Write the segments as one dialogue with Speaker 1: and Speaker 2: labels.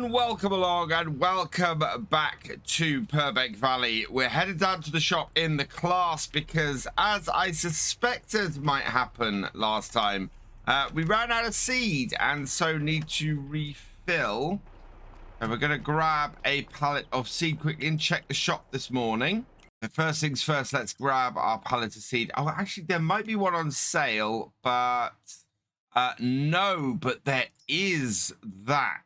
Speaker 1: everyone, welcome along and welcome back to Purbeck Valley. We're headed down to the shop in the class because, as I suspected might happen last time, we ran out of seed and so need to refill. And we're going to grab a pallet of seed quickly and check the shop this morning. The first things first, let's grab our pallet of seed. Oh, actually, there might be one on sale, but no, but there is that.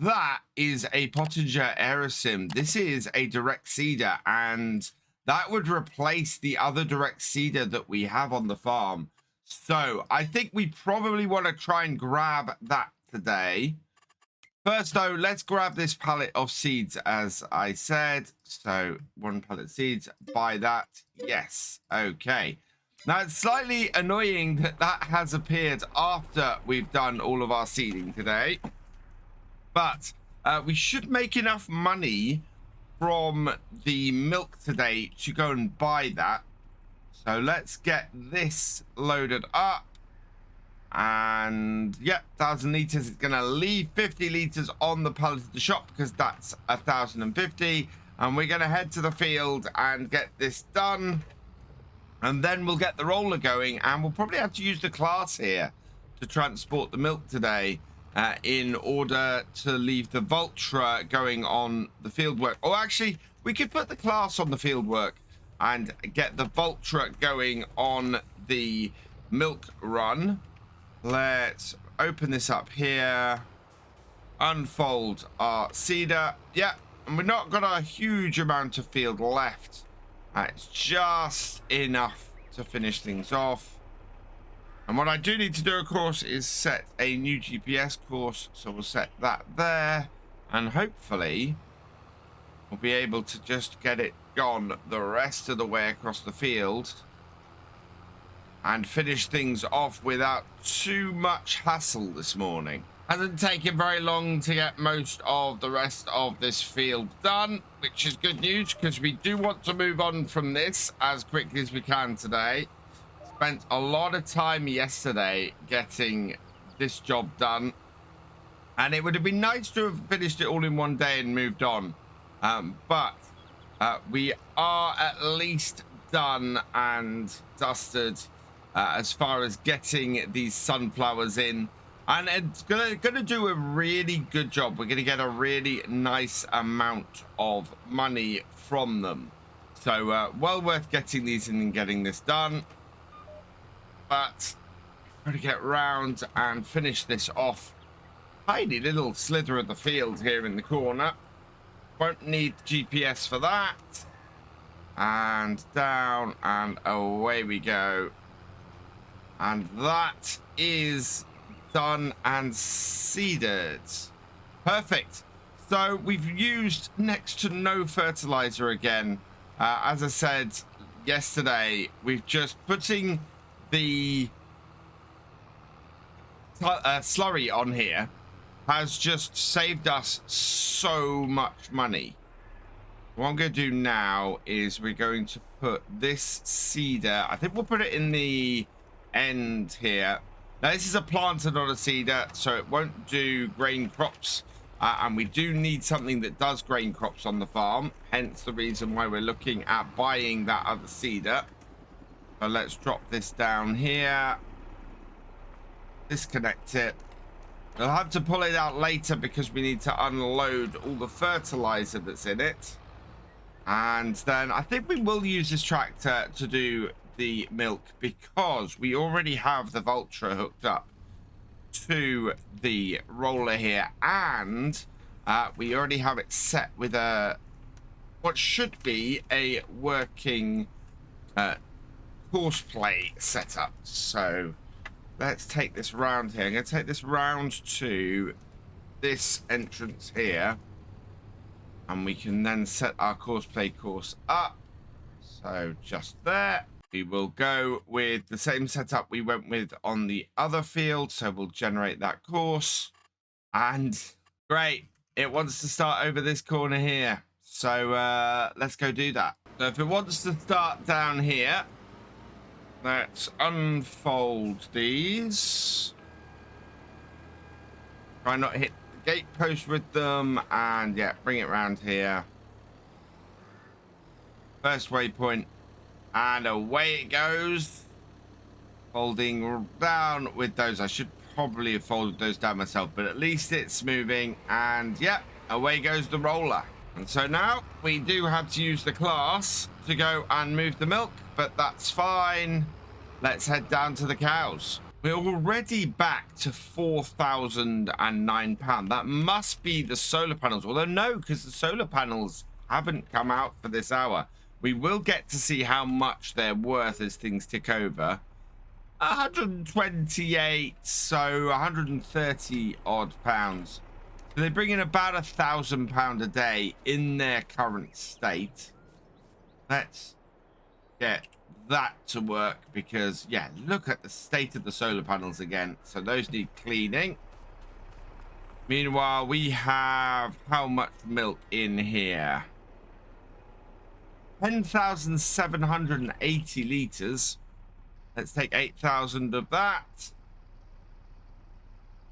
Speaker 1: That is a Pottinger Aerosim. This is a direct seeder, and that would replace the other direct seeder that we have on the farm. So I think we probably want to try and grab that today. First, though, let's grab this pallet of seeds, as I said. So one pallet of seeds, buy that. Yes. Okay. Now, it's slightly annoying that that has appeared after we've done all of our seeding today. But we should make enough money from the milk today to go and buy that. So let's get this loaded up. And yeah, 1,000 liters is going to leave 50 liters on the pallet of the shop because that's 1,050. And we're going to head to the field and get this done. And then we'll get the roller going. And we'll probably have to use the class here to transport the milk today. In order to leave the Vultra going on the field work. Or actually, we could put the class on the field work and get the Vultra going on the milk run. Let's open this up here. Unfold our seeder. Yeah, and we've not got a huge amount of field left. It's just enough to finish things off. And what I do need to do, of course, is set a new GPS course. So we'll set that there. And hopefully, we'll be able to just get it gone the rest of the way across the field. And finish things off without too much hassle this morning. Hasn't taken very long to get most of the rest of this field done, which is good news because we do want to move on from this as quickly as we can today. Spent a lot of time yesterday getting this job done, and it would have been nice to have finished it all in one day and moved on, but we are at least done and dusted as far as getting these sunflowers in, and it's gonna do a really good job. We're gonna get a really nice amount of money from them, so well worth getting these in and getting this done. But I'm going to get round and finish this off. Tiny little slither of the field here in the corner. Won't need GPS for that. And down and away we go. And that is done and seeded. Perfect. So we've used next to no fertilizer again. As I said yesterday, we've just putting the slurry on here has just saved us so much money. What I'm going to do now is we're going to put this seeder, I think we'll put it in the end here. Now this is a planter, not a seeder, so it won't do grain crops, and we do need something that does grain crops on the farm, hence the reason why we're looking at buying that other seeder. So let's drop this down here. Disconnect it. We'll have to pull it out later because we need to unload all the fertilizer that's in it. And then I think we will use this tractor to do the milk because we already have the Vultra hooked up to the roller here. And we already have it set with what should be a working horseplay setup. So let's take this round here. I'm going to take this round to this entrance here, and we can then set our horseplay course up. So just there. We will go with the same setup we went with on the other field. So we'll generate that course, and great, it wants to start over this corner here. So let's go do that. So if it wants to start down here, let's unfold these. Try not hit gate post with them, and yeah, bring it around here. First waypoint, and away it goes. Folding down with those. I should probably have folded those down myself, but at least it's moving, and yeah, away goes the roller. And so now we do have to use the class to go and move the milk, but that's fine. Let's head down to the cows. We're already back to £4,009. That must be the solar panels. Although no, because the solar panels haven't come out for this hour. We will get to see how much they're worth as things tick over. 128, so 130 odd pounds. So they bring in about £1,000 a day in their current state. Let's get that to work, because yeah, look at the state of the solar panels again. So those need cleaning. Meanwhile, we have how much milk in here? 10,780 liters. Let's take 8,000 of that,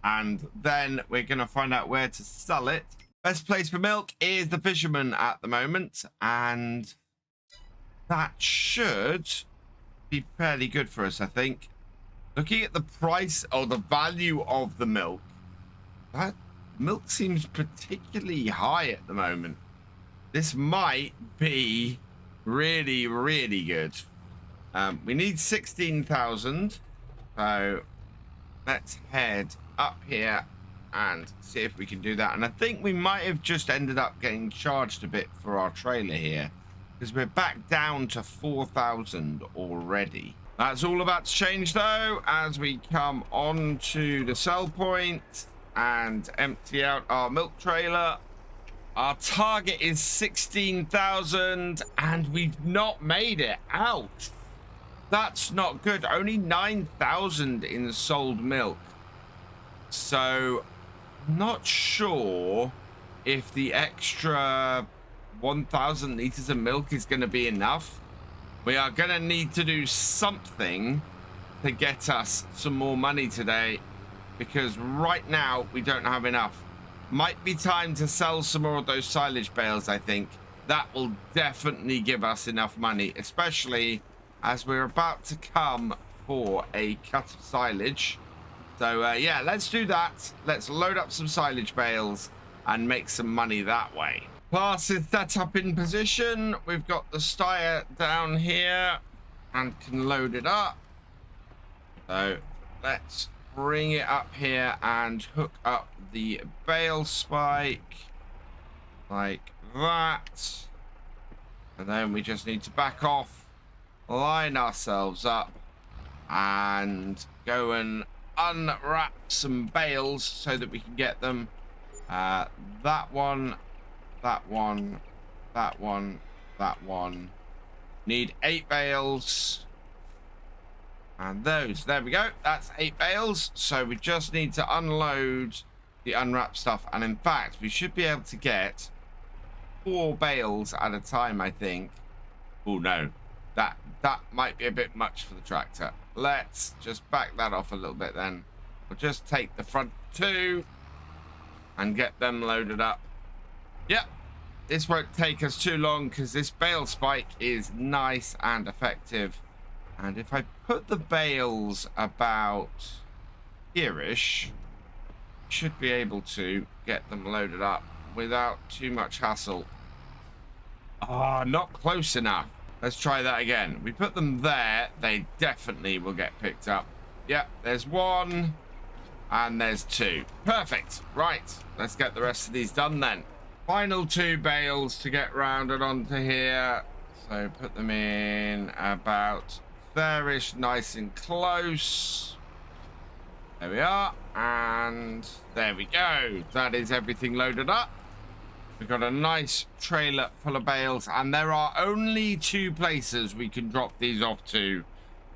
Speaker 1: and then we're gonna find out where to sell it. Best place for milk is the Fisherman at the moment, and that should be fairly good for us, I think. Looking at the price or the value of the milk, that milk seems particularly high at the moment. This might be really, really good. We need 16,000, so let's head up here and see if we can do that. And I think we might have just ended up getting charged a bit for our trailer here, because we're back down to 4,000 already. That's all about to change though, as we come on to the sell point and empty out our milk trailer. Our target is 16,000 and we've not made it. Ouch. That's not good. Only 9,000 in sold milk. So, not sure if the extra 1,000 liters of milk is going to be enough. We are going to need to do something to get us some more money today, because right now we don't have enough. Might be time to sell some more of those silage bales, I think. That will definitely give us enough money, especially as we're about to come for a cut of silage. So yeah, let's do that. Let's load up some silage bales and make some money that way. Class is set up in position. We've got the Steyr down here and can load it up. So let's bring it up here and hook up the bale spike like that. And then we just need to back off, line ourselves up, and go and unwrap some bales so that we can get them. That one, that one, that one, that one. Need 8 bales. And those, there we go. That's 8 bales. So we just need to unload the unwrapped stuff. And in fact, we should be able to get 4 bales at a time, I think. Oh no, that might be a bit much for the tractor. Let's just back that off a little bit then. We'll just take the front 2 and get them loaded up. Yep, this won't take us too long because this bale spike is nice and effective. And if I put the bales about here-ish, should be able to get them loaded up without too much hassle. Ah, not close enough. Let's try that again. We put them there, they definitely will get picked up. Yep, there's 1 and there's 2. Perfect. Right, let's get the rest of these done then. Final 2 bales to get rounded onto here. So put them in about there-ish, nice and close. There we are, and there we go. That is everything loaded up. We've got a nice trailer full of bales, and there are only 2 places we can drop these off to,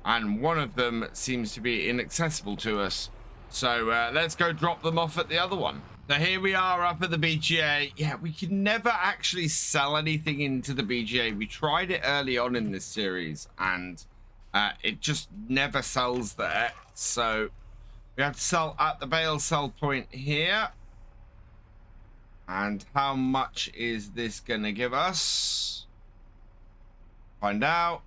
Speaker 1: and one of them seems to be inaccessible to us. So let's go drop them off at the other one. So here we are up at the BGA. Yeah, we can never actually sell anything into the BGA. We tried it early on in this series, and it just never sells there. So we have to sell at the bale sell point here. And how much is this gonna give us? Find out.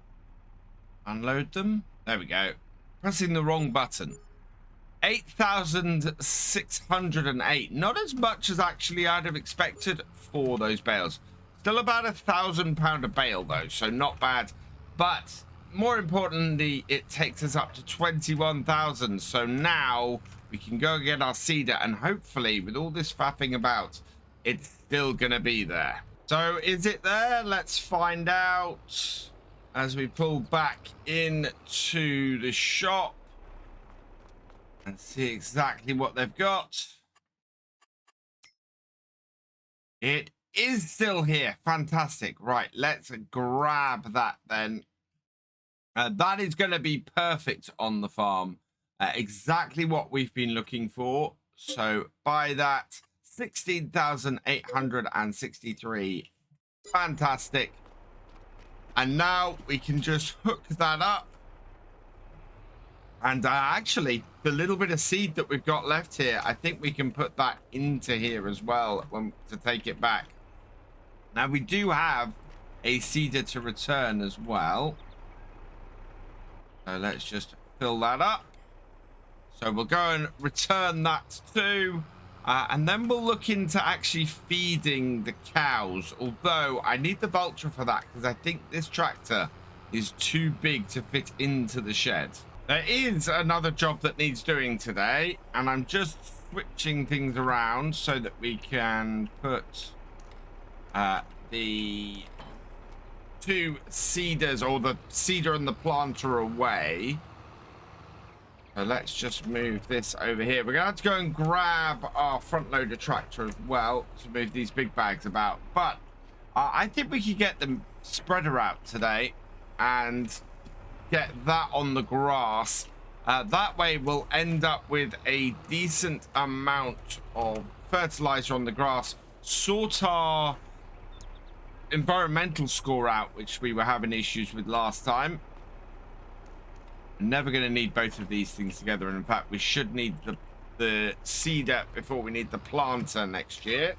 Speaker 1: Unload them. There we go. Pressing the wrong button. 8,608. Not as much as actually I'd have expected for those bales. Still about £1,000 a bale though, so not bad. But more importantly, it takes us up to 21,000. So now we can go get our seeder, and hopefully with all this faffing about, it's still gonna be there. So is it there? Let's find out as we pull back into the shop and see exactly what they've got. It is still here. Fantastic. Right, let's grab that then. That is going to be perfect on the farm. Exactly what we've been looking for. So buy that. 16,863. Fantastic. And now we can just hook that up. And actually, the little bit of seed that we've got left here, I think we can put that into here as well to take it back. Now, we do have a seeder to return as well. So let's just fill that up. So we'll go and return that too. And then we'll look into actually feeding the cows. Although I need the vulture for that because I think this tractor is too big to fit into the shed. There is another job that needs doing today, and I'm just switching things around so that we can put the two seeders, or the seeder and the planter, away. So let's just move this over here. We're gonna have to go and grab our front loader tractor as well to move these big bags about, but I think we could get the spreader out today and get that on the grass. That way we'll end up with a decent amount of fertilizer on the grass, sort our environmental score out, which we were having issues with last time. Never going to need both of these things together, and in fact we should need the seeder before we need the planter next year.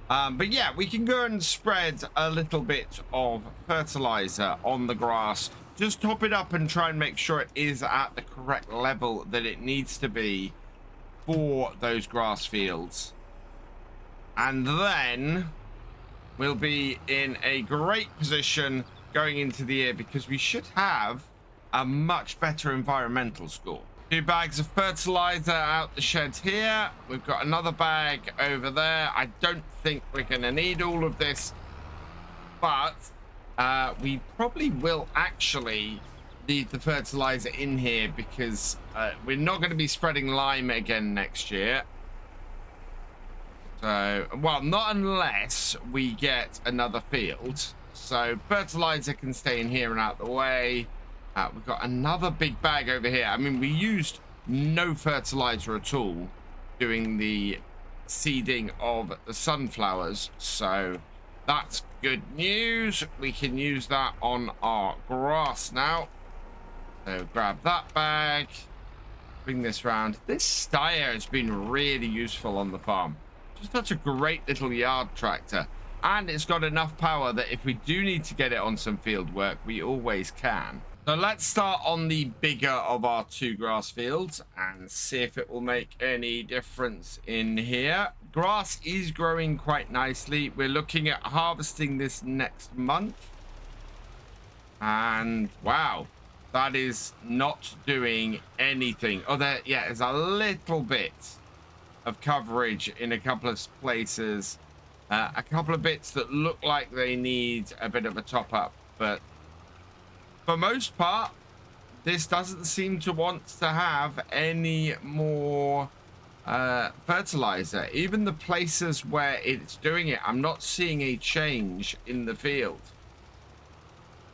Speaker 1: But yeah, we can go and spread a little bit of fertilizer on the grass. Just top it up and try and make sure it is at the correct level that it needs to be for those grass fields. And then we'll be in a great position going into the year because we should have a much better environmental score. 2 bags of fertilizer out the shed here. We've got another bag over there. I don't think we're going to need all of this, but we probably will actually need the fertilizer in here because we're not going to be spreading lime again next year. So, well, not unless we get another field. So fertilizer can stay in here and out the way. We've got another big bag over here. I mean, we used no fertilizer at all doing the seeding of the sunflowers, so that's good news. We can use that on our grass now. So grab that bag, bring this round. This Steyr has been really useful on the farm. Just such a great little yard tractor, and it's got enough power that if we do need to get it on some field work, we always can. So let's start on the bigger of our 2 grass fields and see if it will make any difference in here. Grass is growing quite nicely. We're looking at harvesting this next month. And wow, that is not doing anything. Oh, there's a little bit of coverage in a couple of places. A couple of bits that look like they need a bit of a top up, but for most part, this doesn't seem to want to have any more fertilizer. Even the places where it's doing it, I'm not seeing a change in the field.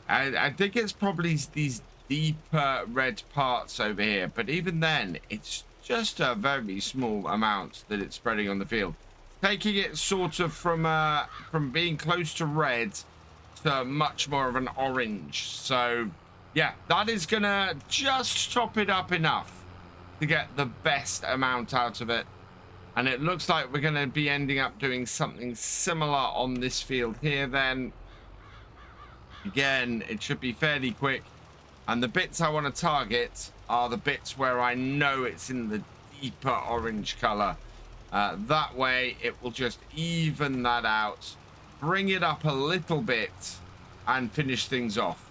Speaker 1: I think it's probably these deeper red parts over here, but even then, it's just a very small amount that it's spreading on the field. Taking it sort of from being close to red to much more of an orange. So yeah, that is gonna just top it up enough to get the best amount out of it. And it looks like we're going to be ending up doing something similar on this field here then. Again, it should be fairly quick. And the bits I want to target are the bits where I know it's in the deeper orange color. That way it will just even that out, bring it up a little bit, and finish things off.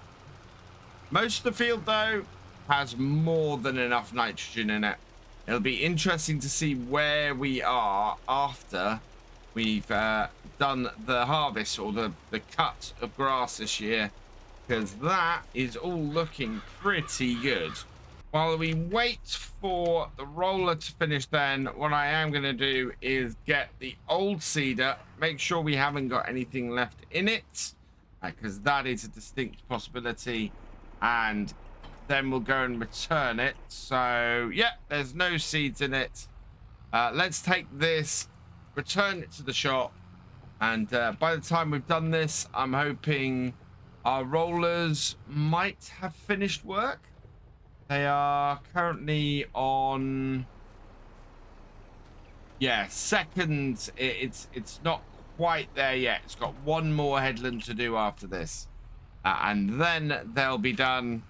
Speaker 1: Most of the field, though, has more than enough nitrogen in it. It'll be interesting to see where we are after we've done the harvest or the cut of grass this year, because that is all looking pretty good. While we wait for the roller to finish, then what I am going to do is get the old seeder, make sure we haven't got anything left in it, because that is a distinct possibility, and then we'll go and return it. So yeah, there's no seeds in it. Let's take this, return it to the shop, and by the time we've done this, I'm hoping our rollers might have finished work. They are currently on, yeah, second. It's not quite there yet. It's got one more headland to do after this, and then they'll be done,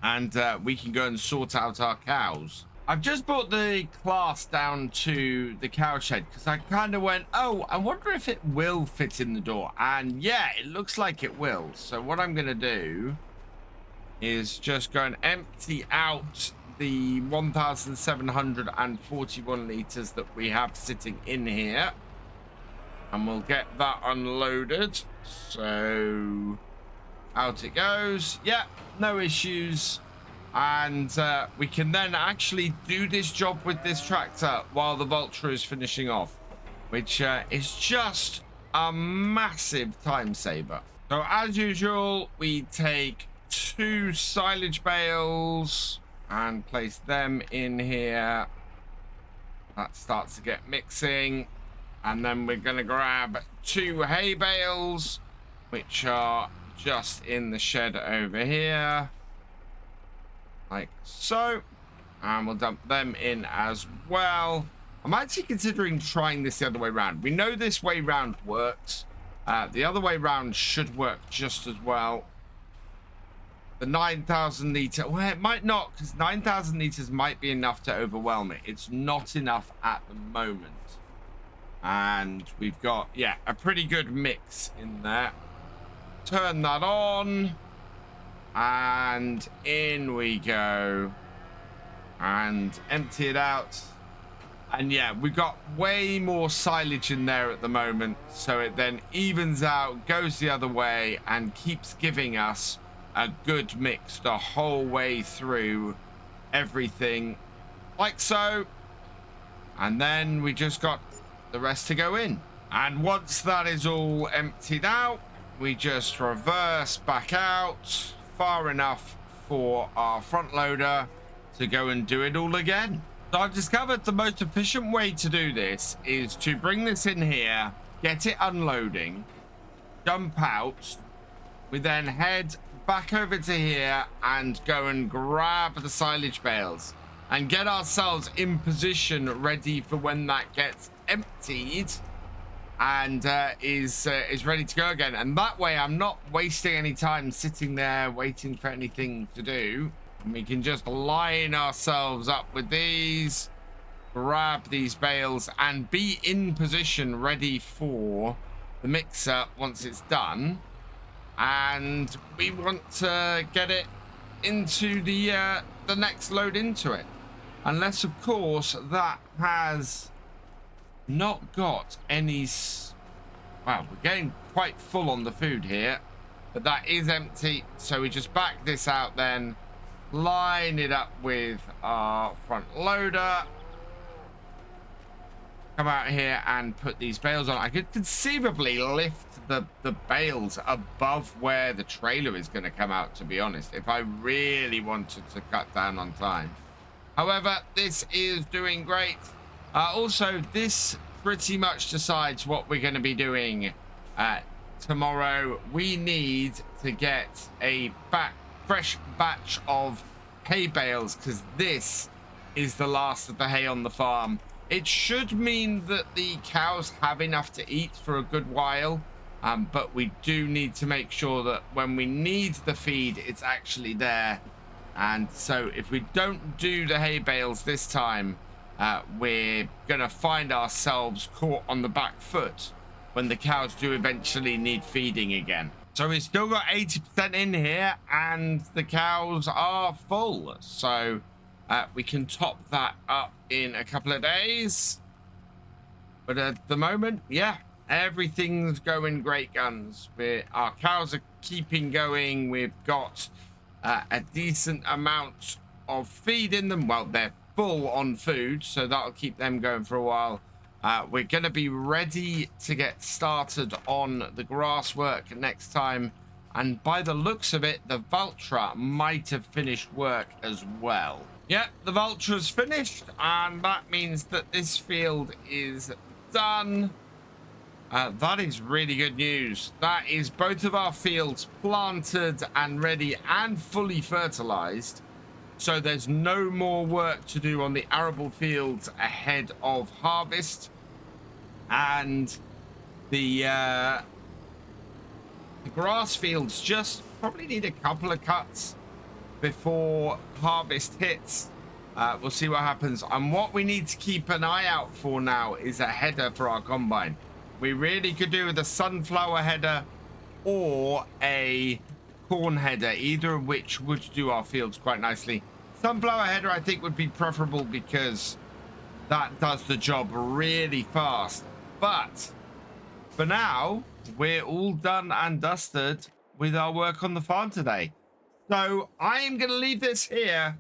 Speaker 1: and we can go and sort out our cows. I've just brought the class down to the cow shed because I kind of went, oh, I wonder if it will fit in the door. And yeah, it looks like it will. So what I'm going to do is just go and empty out the 1,741 liters that we have sitting in here. And we'll get that unloaded. So out it goes. Yeah, no issues. And we can then actually do this job with this tractor while the Vulture is finishing off, which is just a massive time saver. So as usual, we take 2 silage bales and place them in here. That starts to get mixing. And then we're going to grab 2 hay bales, which are just in the shed over here. Like so, and we'll dump them in as well. I'm actually considering trying this the other way around. We know this way round works. The other way round should work just as well. The 9,000 litre, well, it might not, because 9,000 litres might be enough to overwhelm it. It's not enough at the moment. And we've got, yeah, a pretty good mix in there. Turn that on. And in we go. And empty it out. And yeah, we've got way more silage in there at the moment. So it then evens out, goes the other way, and keeps giving us a good mix the whole way through everything. Like so. And then we just got the rest to go in. And once that is all emptied out, we just reverse back out far enough for our front loader to go and do it all again. So I've discovered the most efficient way to do this is to bring this in here, get it unloading, dump out. We then head back over to here and go and grab the silage bales and get ourselves in position ready for when that gets emptied and is ready to go again. And that way I'm not wasting any time sitting there waiting for anything to do. And we can just line ourselves up with these, grab these bales, and be in position ready for the mixer once it's done. And we want to get it into the next load into it, unless of course that has not got any. Wow, we're getting quite full on the food here, but that is empty. So we just back this out, then line it up with our front loader, come out here and put these bales on. I could conceivably lift the bales above where the trailer is going to come out, to be honest, if I really wanted to cut down on time. However, this is doing great. Also, this pretty much decides what we're going to be doing tomorrow. We need to get a fresh batch of hay bales, because this is the last of the hay on the farm. It should mean that the cows have enough to eat for a good while, but we do need to make sure that when we need the feed, it's actually there. And so if we don't do the hay bales this time, we're gonna find ourselves caught on the back foot when the cows do eventually need feeding again. So we've still got 80% in here and the cows are full, so we can top that up in a couple of days. But at the moment, yeah, everything's going great guns. Our cows are keeping going. We've got a decent amount of feed in them. Well, they're full on food, so that'll keep them going for a while. We're going to be ready to get started on the grass work next time. And by the looks of it, the Valtra might have finished work as well. Yep, the Valtra's finished, and that means that this field is done. That is really good news. That is both of our fields planted and ready and fully fertilized. So there's no more work to do on the arable fields ahead of harvest. And the grass fields just probably need a couple of cuts before harvest hits. We'll see what happens. And what we need to keep an eye out for now is a header for our combine. We really could do with a sunflower header or a corn header, either of which would do our fields quite nicely. Sunflower header I think would be preferable because that does the job really fast. But for now, we're all done and dusted with our work on the farm today. So I am going to leave this here.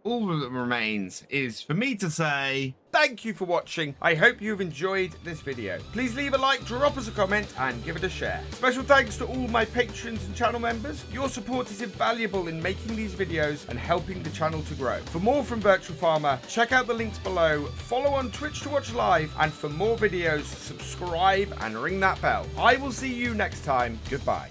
Speaker 1: All that remains is for me to say thank you for watching. I hope you've enjoyed this video. Please leave a like, drop us a comment, and give it a share. Special thanks to all my patrons and channel members. Your support is invaluable in making these videos and helping the channel to grow. For more from Virtual Farmer, check out the links below, follow on Twitch to watch live, and for more videos, subscribe and ring that bell. I will see you next time. Goodbye.